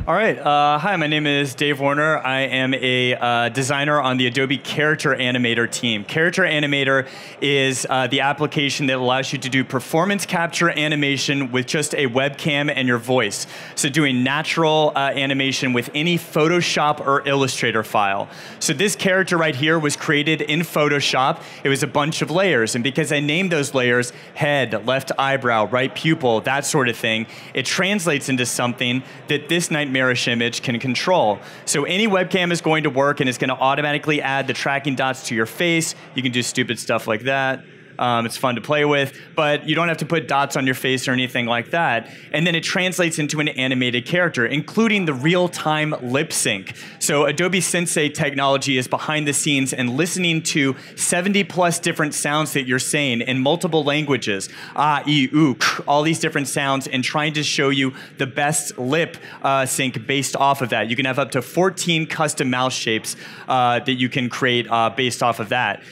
All right. Hi, my name is Dave Warner. I am a designer on the Adobe Character Animator team. Character Animator is the application that allows you to do performance capture animation with just a webcam and your voice. So doing natural animation with any Photoshop or Illustrator file. So this character right here was created in Photoshop. It was a bunch of layers. And because I named those layers head, left eyebrow, right pupil, that sort of thing, it translates into something that this nightmarish image can control. So any webcam is going to work, and it's going to automatically add the tracking dots to your face. You can do stupid stuff like that. It's fun to play with, but you don't have to put dots on your face or anything like that. And then it translates into an animated character, including the real-time lip sync. So Adobe Sensei technology is behind the scenes and listening to 70+ different sounds that you're saying in multiple languages, ah, ee, oo, all these different sounds, and trying to show you the best lip sync based off of that. You can have up to 14 custom mouth shapes that you can create based off of that.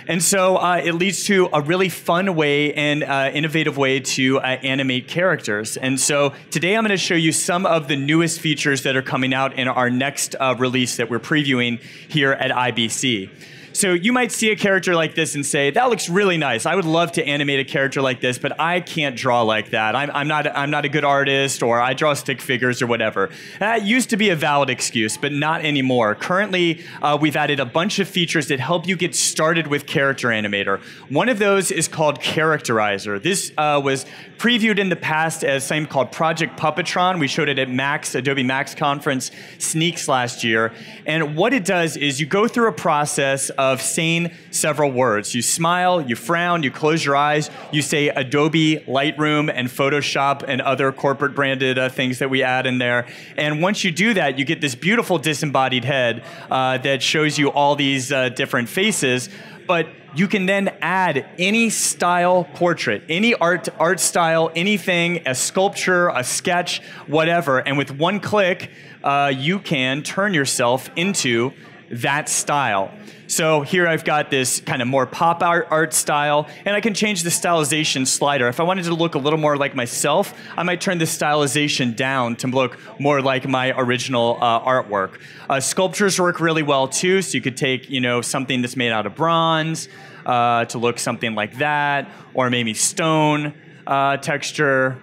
And so it leads to a really fun way and innovative way to animate characters. And so today I'm going to show you some of the newest features that are coming out in our next release that we're previewing here at IBC. So you might see a character like this and say, that looks really nice. I would love to animate a character like this, but I can't draw like that. I'm not a good artist, or I draw stick figures or whatever. That used to be a valid excuse, but not anymore. Currently, we've added a bunch of features that help you get started with Character Animator. One of those is called Characterizer. This was previewed in the past as something called Project Puppetron. We showed it at Max, Adobe Max Conference Sneaks last year. And what it does is you go through a process of saying several words. You smile, you frown, you close your eyes, you say Adobe, Lightroom, and Photoshop, and other corporate branded things that we add in there. And once you do that, you get this beautiful disembodied head that shows you all these different faces. But you can then add any style portrait, any art style, anything, a sculpture, a sketch, whatever. And with one click, you can turn yourself into that style. So here I've got this kind of more pop art style, and I can change the stylization slider. If I wanted to look a little more like myself, I might turn the stylization down to look more like my original artwork. Sculptures work really well too, so you could take, you know, something that's made out of bronze to look something like that, or maybe stone texture,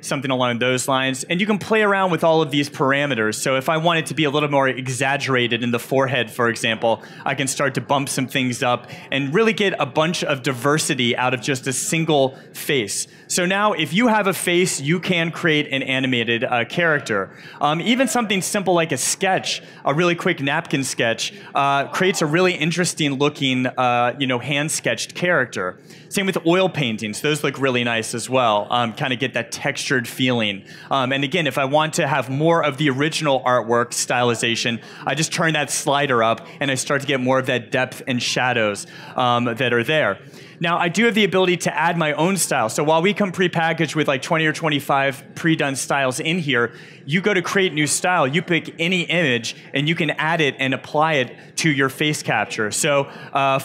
something along those lines. And you can play around with all of these parameters. So if I want it to be a little more exaggerated in the forehead, for example, I can start to bump some things up and really get a bunch of diversity out of just a single face. So now if you have a face, you can create an animated character. Even something simple like a sketch, a really quick napkin sketch, creates a really interesting looking hand-sketched character. Same with oil paintings. Those look really nice as well. Kind of get that textured feeling. And again, if I want to have more of the original artwork stylization, I just turn that slider up and I start to get more of that depth and shadows that are there. Now, I do have the ability to add my own style. So while we come prepackaged with like 20 or 25 pre-done styles in here, you go to create new style, you pick any image, and you can add it and apply it to your face capture. So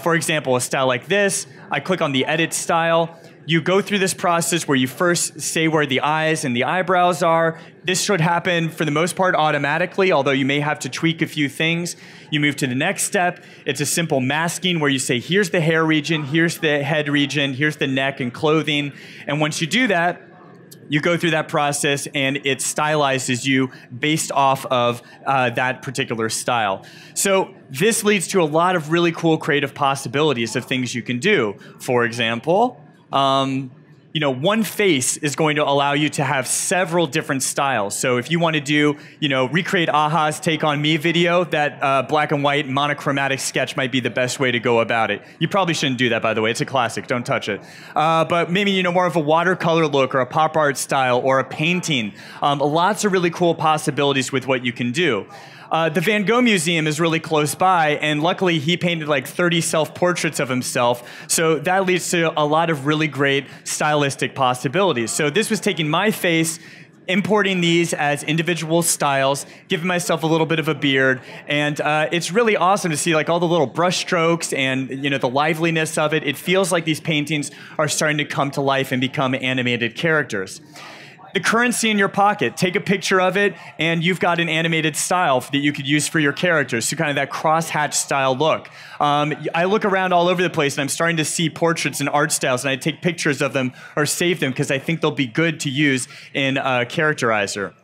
for example, a style like this, I click on the edit style. You go through this process where you first say where the eyes and the eyebrows are. This should happen for the most part automatically, although you may have to tweak a few things. You move to the next step. It's a simple masking where you say, here's the hair region, here's the head region, here's the neck and clothing. And once you do that, you go through that process and it stylizes you based off of that particular style. So this leads to a lot of really cool creative possibilities of things you can do. For example, one face is going to allow you to have several different styles. So if you want to do, recreate Aha's Take On Me video, that black and white monochromatic sketch might be the best way to go about it. You probably shouldn't do that, by the way. It's a classic. Don't touch it. But maybe, more of a watercolor look or a pop art style or a painting. Lots of really cool possibilities with what you can do. The Van Gogh Museum is really close by, and luckily he painted like 30 self-portraits of himself, so that leads to a lot of really great stylistic possibilities. So this was taking my face, importing these as individual styles, giving myself a little bit of a beard, and it's really awesome to see like all the little brush strokes and the liveliness of it. It feels like these paintings are starting to come to life and become animated characters. The currency in your pocket, take a picture of it, and you've got an animated style that you could use for your characters, so kind of that crosshatch style look. I look around all over the place, and I'm starting to see portraits and art styles, and I take pictures of them or save them because I think they'll be good to use in Characterizer.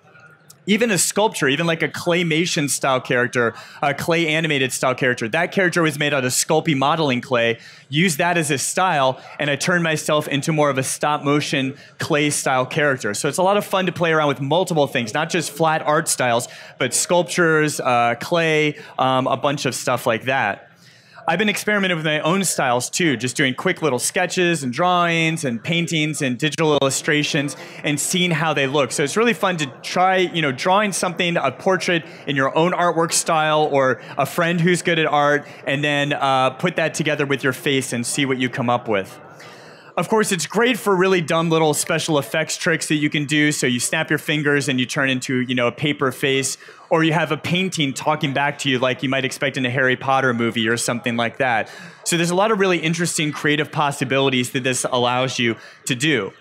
Even a sculpture, even like a claymation style character, a clay animated style character. That character was made out of Sculpey modeling clay. Use that as a style, and I turned myself into more of a stop motion clay style character. So it's a lot of fun to play around with multiple things, not just flat art styles, but sculptures, clay, a bunch of stuff like that. I've been experimenting with my own styles too, just doing quick little sketches and drawings and paintings and digital illustrations and seeing how they look. So it's really fun to try, drawing something, a portrait in your own artwork style or a friend who's good at art, and then put that together with your face and see what you come up with. Of course, it's great for really dumb little special effects tricks that you can do. So you snap your fingers and you turn into, a paper face, or you have a painting talking back to you like you might expect in a Harry Potter movie or something like that. So there's a lot of really interesting creative possibilities that this allows you to do.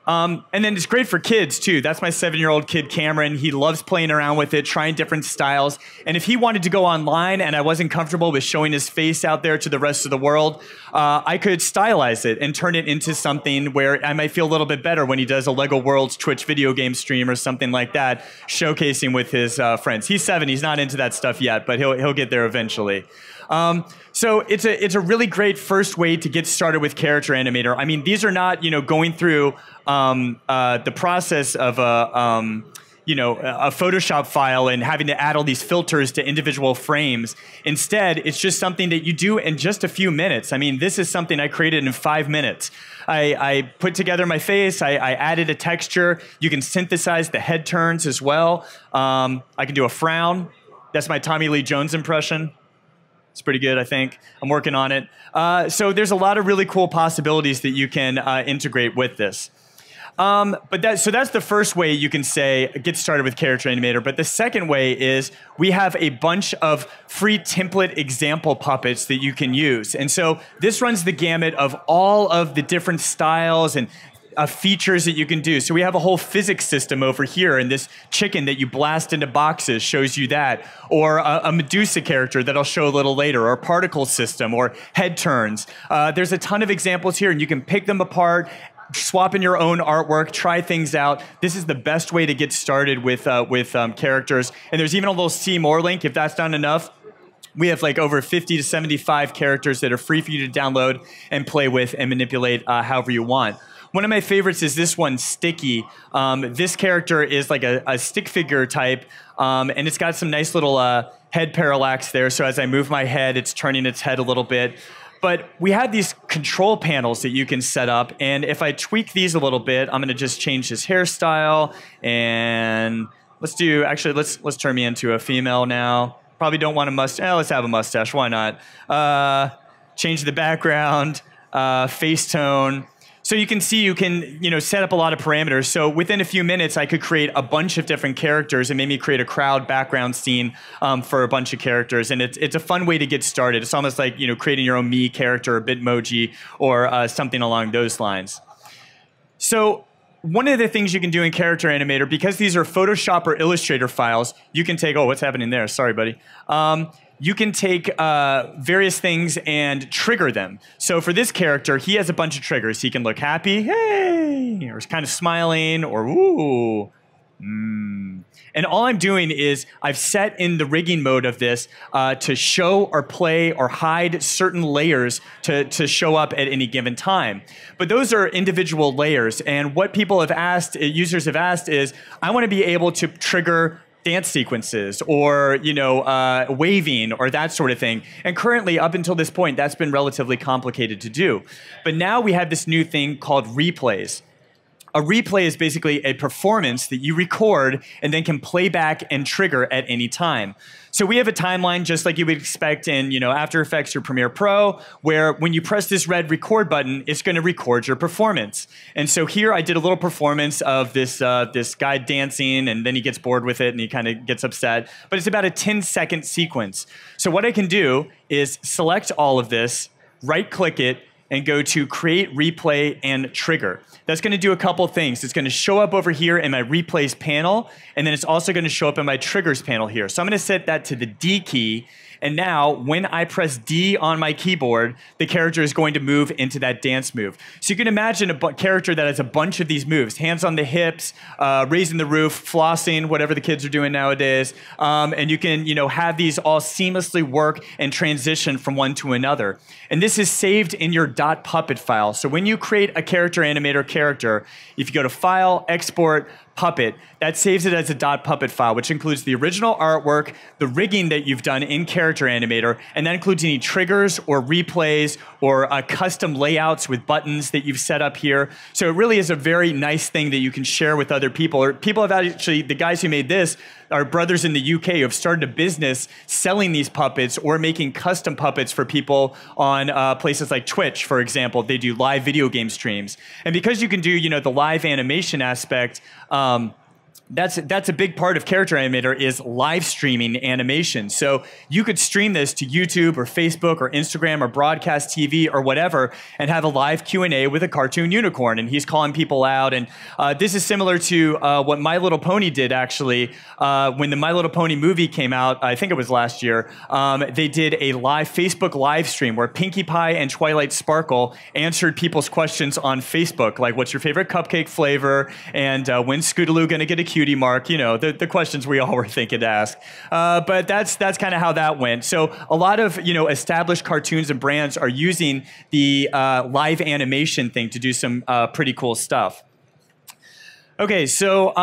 And then it's great for kids too. That's my 7-year-old kid, Cameron. He loves playing around with it, trying different styles. And if he wanted to go online and I wasn't comfortable with showing his face out there to the rest of the world, I could stylize it and turn it into something where I might feel a little bit better when he does a LEGO Worlds Twitch video game stream or something like that, showcasing with his friends. He's 7, he's not into that stuff yet, but he'll get there eventually. So it's a really great first way to get started with Character Animator. I mean, these are not, going through the process of a Photoshop file and having to add all these filters to individual frames. Instead, it's just something that you do in just a few minutes. I mean, this is something I created in 5 minutes. I put together my face, I added a texture. You can synthesize the head turns as well. I can do a frown. That's my Tommy Lee Jones impression. It's pretty good, I think. I'm working on it. So there's a lot of really cool possibilities that you can integrate with this. So that's the first way you can say, get started with Character Animator. But the second way is we have a bunch of free template example puppets that you can use. And so this runs the gamut of all of the different styles and features that you can do. So we have a whole physics system over here, and this chicken that you blast into boxes shows you that, or a Medusa character that I'll show a little later, or a particle system, or head turns. There's a ton of examples here, and you can pick them apart, swap in your own artwork, try things out. This is the best way to get started with characters. And there's even a little see more link if that's not enough. We have like over 50 to 75 characters that are free for you to download and play with and manipulate however you want. One of my favorites is this one, Sticky. This character is like a stick figure type, and it's got some nice little head parallax there. So as I move my head, it's turning its head a little bit. But we have these control panels that you can set up, and if I tweak these a little bit, I'm going to just change his hairstyle, and let's turn me into a female now. Probably don't want a mustache. Let's have a mustache. Why not? Change the background, face tone. So you can see you can set up a lot of parameters. So within a few minutes, I could create a bunch of different characters and maybe create a crowd background scene for a bunch of characters. And it's a fun way to get started. It's almost like creating your own me character or Bitmoji or something along those lines. So one of the things you can do in Character Animator, because these are Photoshop or Illustrator files, you can take, oh, what's happening there? Sorry, buddy. You can take various things and trigger them. So for this character, he has a bunch of triggers. He can look happy, hey, or kind of smiling, or ooh, And all I'm doing is I've set in the rigging mode of this to show or play or hide certain layers to show up at any given time. But those are individual layers. And what people have asked, users have asked is, I want to be able to trigger dance sequences or waving or that sort of thing. And currently, up until this point, that's been relatively complicated to do. But now we have this new thing called replays. A replay is basically a performance that you record and then can play back and trigger at any time. So we have a timeline just like you would expect in After Effects or Premiere Pro, where when you press this red record button, it's going to record your performance. And so here I did a little performance of this guy dancing, and then he gets bored with it and he kind of gets upset. But it's about a 10-second sequence. So what I can do is select all of this, right-click it, and go to Create, Replay, and Trigger. That's going to do a couple things. It's going to show up over here in my Replays panel, and then it's also going to show up in my Triggers panel here. So I'm going to set that to the D key, and now when I press D on my keyboard, the character is going to move into that dance move. So you can imagine a character that has a bunch of these moves: hands on the hips, raising the roof, flossing, whatever the kids are doing nowadays. And you can have these all seamlessly work and transition from one to another. And this is saved in your .puppet file. So when you create a character animator character, if you go to File, Export, Puppet, that saves it as a .puppet file, which includes the original artwork, the rigging that you've done in Character Animator, and that includes any triggers or replays or custom layouts with buttons that you've set up here. So it really is a very nice thing that you can share with other people. Or people have actually, the guys who made this are brothers in the UK who have started a business selling these puppets or making custom puppets for people on places like Twitch, for example. They do live video game streams. And because you can do the live animation aspect, that's a big part of Character Animator is live streaming animation. So you could stream this to YouTube or Facebook or Instagram or broadcast TV or whatever and have a live Q&A with a cartoon unicorn, and he's calling people out. And this is similar to what My Little Pony did, actually. When the My Little Pony movie came out, I think it was last year, they did a live Facebook live stream where Pinkie Pie and Twilight Sparkle answered people's questions on Facebook, like what's your favorite cupcake flavor, and when's Scootaloo going to get a cutie mark, the questions we all were thinking to ask. But that's kind of how that went. So a lot of established cartoons and brands are using the live animation thing to do some pretty cool stuff. Okay, so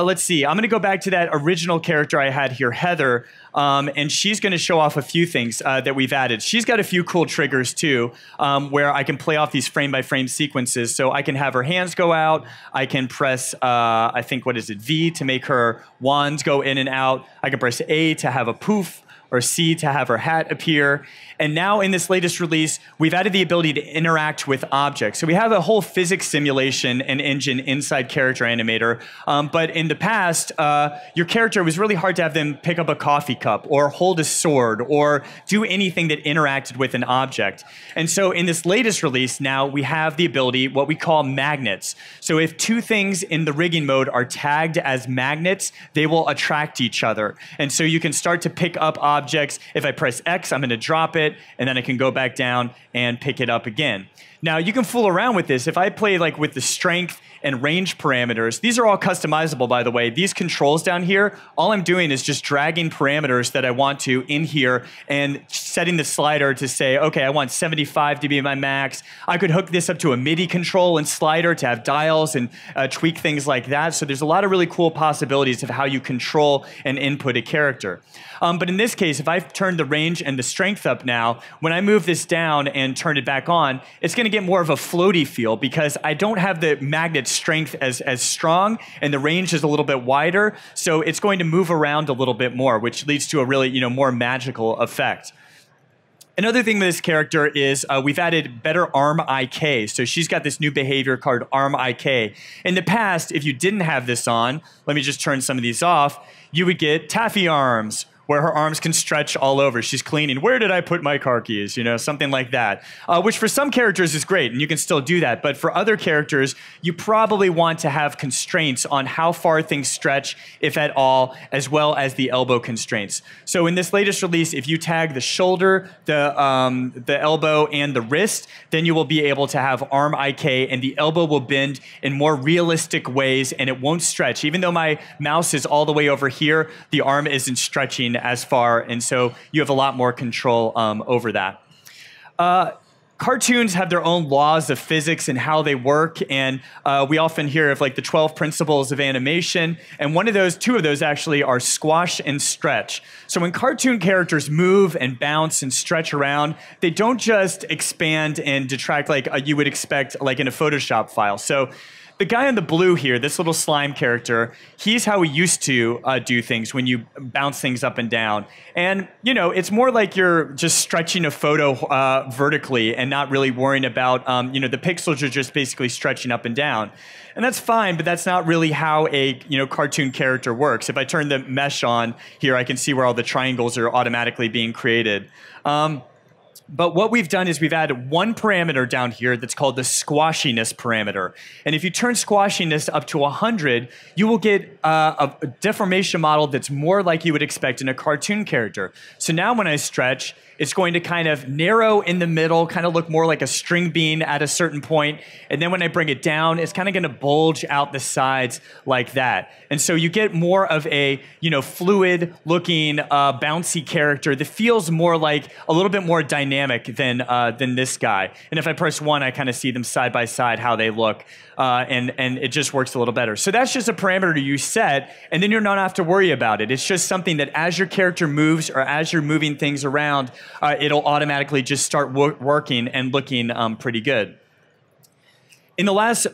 let's see. I'm going to go back to that original character I had here, Heather, and she's going to show off a few things that we've added. She's got a few cool triggers, too, where I can play off these frame-by-frame sequences. So I can have her hands go out. I can press, I think, what is it, V to make her wands go in and out. I can press A to have a poof, or C to have her hat appear. And now in this latest release, we've added the ability to interact with objects. So we have a whole physics simulation and engine inside Character Animator. But in the past, your character was really hard to have them pick up a coffee cup or hold a sword or do anything that interacted with an object. And so in this latest release now, we have the ability, what we call magnets. So if two things in the rigging mode are tagged as magnets, they will attract each other. And so you can start to pick up objects. If I press X, I'm going to drop it, and then I can go back down and pick it up again. Now, you can fool around with this. If I play like with the strength and range parameters, these are all customizable, by the way. These controls down here, all I'm doing is just dragging parameters that I want to in here and setting the slider to say, okay, I want 75 to be my max. I could hook this up to a MIDI control and slider to have dials and tweak things like that. So there's a lot of really cool possibilities of how you control and input a character. But in this case, if I've turned the range and the strength up now, when I move this down and turn it back on, it's going to get more of a floaty feel because I don't have the magnet strength as strong, and the range is a little bit wider, so it's going to move around a little bit more, which leads to a really more magical effect. Another thing with this character is we've added better arm IK. So she's got this new behavior called arm IK. In the past, if you didn't have this on, let me just turn some of these off, you would get taffy arms, where her arms can stretch all over. She's cleaning. Where did I put my car keys? Something like that. Which for some characters is great, and you can still do that. But for other characters, you probably want to have constraints on how far things stretch, if at all, as well as the elbow constraints. So in this latest release, if you tag the shoulder, the elbow, and the wrist, then you will be able to have arm IK, and the elbow will bend in more realistic ways, and it won't stretch. Even though my mouse is all the way over here, the arm isn't stretching as far, and so you have a lot more control over that. Cartoons have their own laws of physics and how they work, and we often hear of like the 12 principles of animation, and two of those actually are squash and stretch. So when cartoon characters move and bounce and stretch around, they don't just expand and detract like you would expect like in a Photoshop file. So the guy in the blue here, this little slime character, he's how we used to do things when you bounce things up and down. And, you know, it's more like you're just stretching a photo vertically and not really worrying about, you know, the pixels are just basically stretching up and down. And that's fine, but that's not really how a, you know, cartoon character works. If I turn the mesh on here, I can see where all the triangles are automatically being created. But what we've done is we've added one parameter down here that's called the squashiness parameter. And if you turn squashiness up to 100, you will get a deformation model that's more like you would expect in a cartoon character. So now when I stretch, it's going to kind of narrow in the middle, kind of look more like a string bean at a certain point. And then when I bring it down, it's kind of going to bulge out the sides like that. And so you get more of a, you know, fluid looking, bouncy character that feels more like a little bit more dynamic than this guy. And if I press 1, I kind of see them side by side, how they look. And it just works a little better. So that's just a parameter you set, and then you don't have to worry about it. It's just something that as your character moves or as you're moving things around, it'll automatically just start working and looking pretty good. In the last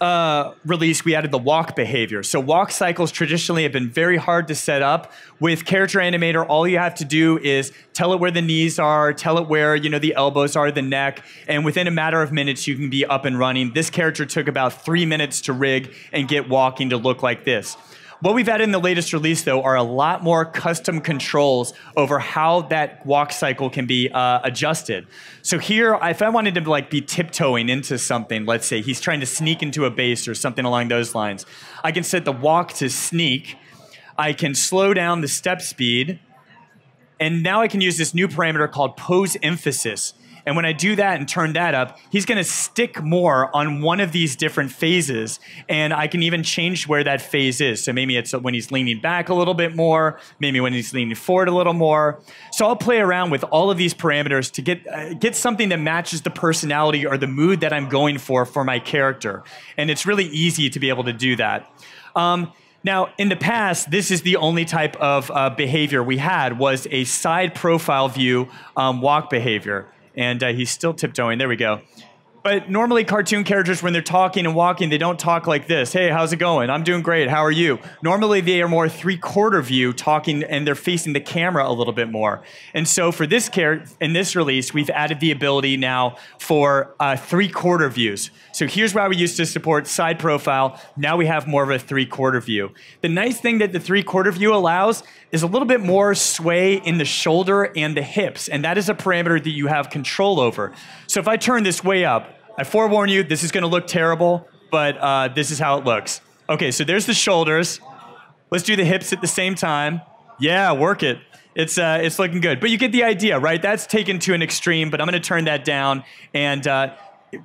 release, we added the walk behavior. So walk cycles traditionally have been very hard to set up. With Character Animator, all you have to do is tell it where the knees are, tell it where, you know, the elbows are, the neck, and within a matter of minutes, you can be up and running. This character took about 3 minutes to rig and get walking to look like this. What we've added in the latest release, though, are a lot more custom controls over how that walk cycle can be adjusted. So here, if I wanted to like be tiptoeing into something, let's say he's trying to sneak into a base or something along those lines, I can set the walk to sneak. I can slow down the step speed. And now I can use this new parameter called pose emphasis. And when I do that and turn that up, he's going to stick more on one of these different phases. And I can even change where that phase is. So maybe it's when he's leaning back a little bit more, maybe when he's leaning forward a little more. So I'll play around with all of these parameters to get something that matches the personality or the mood that I'm going for my character. And it's really easy to be able to do that. Now, in the past, this is the only type of behavior we had, was a side profile view walk behavior. And he's still tiptoeing. There we go. But normally cartoon characters, when they're talking and walking, they don't talk like this. Hey, how's it going? I'm doing great. How are you? Normally, they are more three-quarter view talking, and they're facing the camera a little bit more. And so for this in this release, we've added the ability now for three-quarter views. So here's why we used to support side profile. Now we have more of a three-quarter view. The nice thing that the three-quarter view allows is a little bit more sway in the shoulder and the hips, and that is a parameter that you have control over. So if I turn this way up, I forewarn you, this is going to look terrible, but this is how it looks. Okay, so there's the shoulders. Let's do the hips at the same time. Yeah, work it. It's looking good. But you get the idea, right? That's taken to an extreme, but I'm going to turn that down. And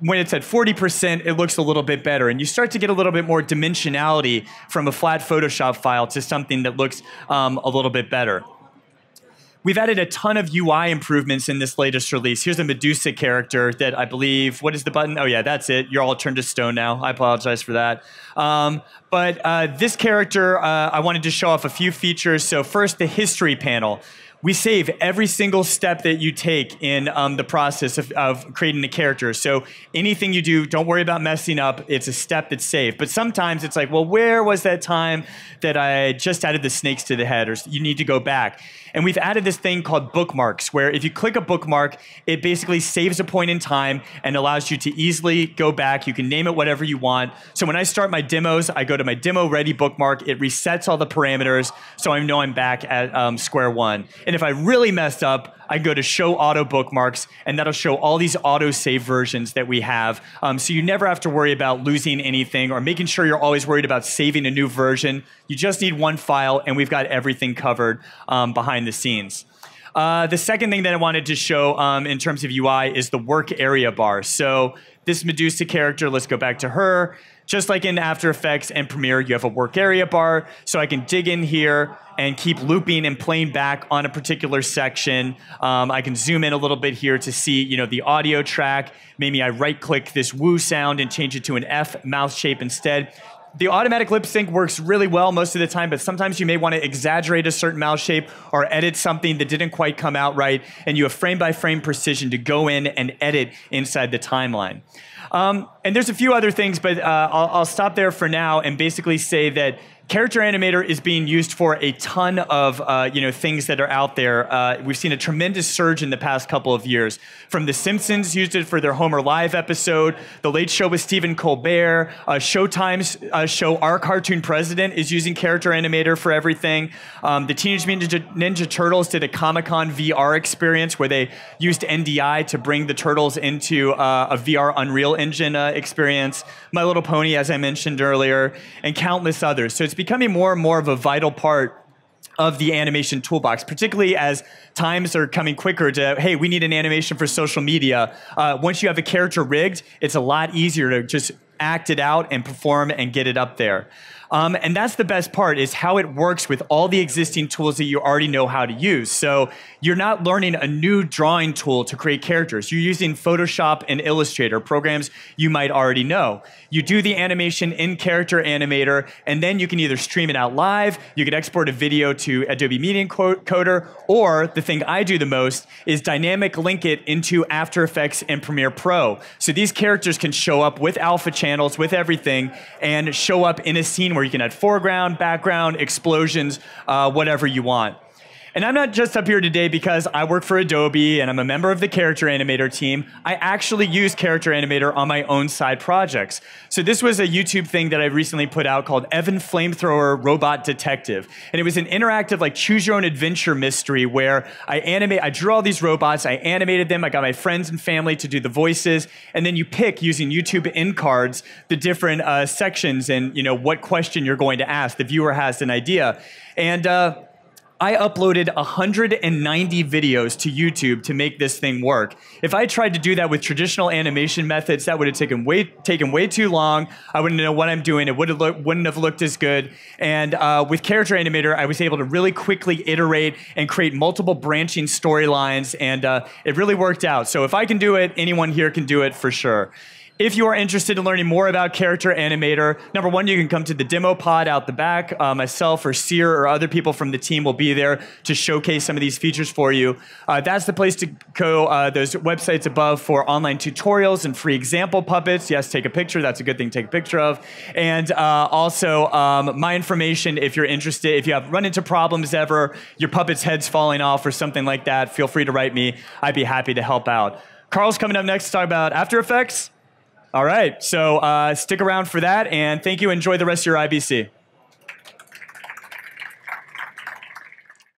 when it's at 40%, it looks a little bit better. And you start to get a little bit more dimensionality from a flat Photoshop file to something that looks a little bit better. We've added a ton of UI improvements in this latest release. Here's a Medusa character that I believe, what is the button? Oh yeah, that's it. You're all turned to stone now. I apologize for that. But this character, I wanted to show off a few features. So first, the history panel. We save every single step that you take in the process of creating a character. So anything you do, don't worry about messing up. It's a step that's saved. But sometimes it's like, well, where was that time that I just added the snakes to the head? Or you need to go back. And we've added this thing called bookmarks, where if you click a bookmark, it basically saves a point in time and allows you to easily go back. You can name it whatever you want. So when I start my demos, I go to my demo ready bookmark. It resets all the parameters, so I know I'm back at square one. And if I really messed up, I go to show auto bookmarks, and that'll show all these auto save versions that we have. So you never have to worry about losing anything or making sure you're always worried about saving a new version. You just need one file, and we've got everything covered behind the scenes. The second thing that I wanted to show in terms of UI is the work area bar. So this Medusa character, let's go back to her. Just like in After Effects and Premiere, you have a work area bar, so I can dig in here and keep looping and playing back on a particular section. I can zoom in a little bit here to see, you know, the audio track. Maybe I right-click this woo sound and change it to an F mouth shape instead. the automatic lip sync works really well most of the time, but sometimes you may want to exaggerate a certain mouse shape or edit something that didn't quite come out right, and you have frame-by-frame precision to go in and edit inside the timeline. And there's a few other things, but I'll stop there for now and basically say that Character Animator is being used for a ton of things that are out there. We've seen a tremendous surge in the past couple of years. From The Simpsons used it for their Homer Live episode, The Late Show with Stephen Colbert, Showtime's show Our Cartoon President is using Character Animator for everything. The Teenage Mutant Ninja Turtles did a Comic-Con VR experience where they used NDI to bring the Turtles into a VR Unreal Engine experience. My Little Pony, as I mentioned earlier, and countless others. So it's becoming more and more of a vital part of the animation toolbox, particularly as times are coming quicker to, hey, we need an animation for social media. Once you have a character rigged, it's a lot easier to just act it out and perform and get it up there. And that's the best part, is how it works with all the existing tools that you already know how to use. So you're not learning a new drawing tool to create characters. You're using Photoshop and Illustrator, programs you might already know. You do the animation in Character Animator, and then you can either stream it out live, you can export a video to Adobe Media Encoder, or the thing I do the most is dynamic link it into After Effects and Premiere Pro. So these characters can show up with alpha channels, with everything, and show up in a scene where you can add foreground, background, explosions, whatever you want. And I'm not just up here today because I work for Adobe and I'm a member of the Character Animator team. I actually use Character Animator on my own side projects. So this was a YouTube thing that I recently put out called Evan Flamethrower Robot Detective. And it was an interactive, like, choose your own adventure mystery where I drew all these robots, I animated them, I got my friends and family to do the voices, and then you pick, using YouTube end cards, the different sections and what question you're going to ask. The viewer has an idea. And I uploaded 190 videos to YouTube to make this thing work. If I tried to do that with traditional animation methods, that would have taken way too long. I wouldn't know what I'm doing. It wouldn't have looked as good. And with Character Animator, I was able to really quickly iterate and create multiple branching storylines, and it really worked out. So if I can do it, anyone here can do it for sure. If you are interested in learning more about Character Animator, number one, you can come to the demo pod out the back. Myself or Seer or other people from the team will be there to showcase some of these features for you. That's the place to go. There's websites above for online tutorials and free example puppets. Yes, take a picture. That's a good thing to take a picture of. And also my information, if you're interested, if you have run into problems ever, your puppet's head's falling off or something like that, feel free to write me. I'd be happy to help out. Carl's coming up next to talk about After Effects. All right, so stick around for that, and thank you. Enjoy the rest of your IBC.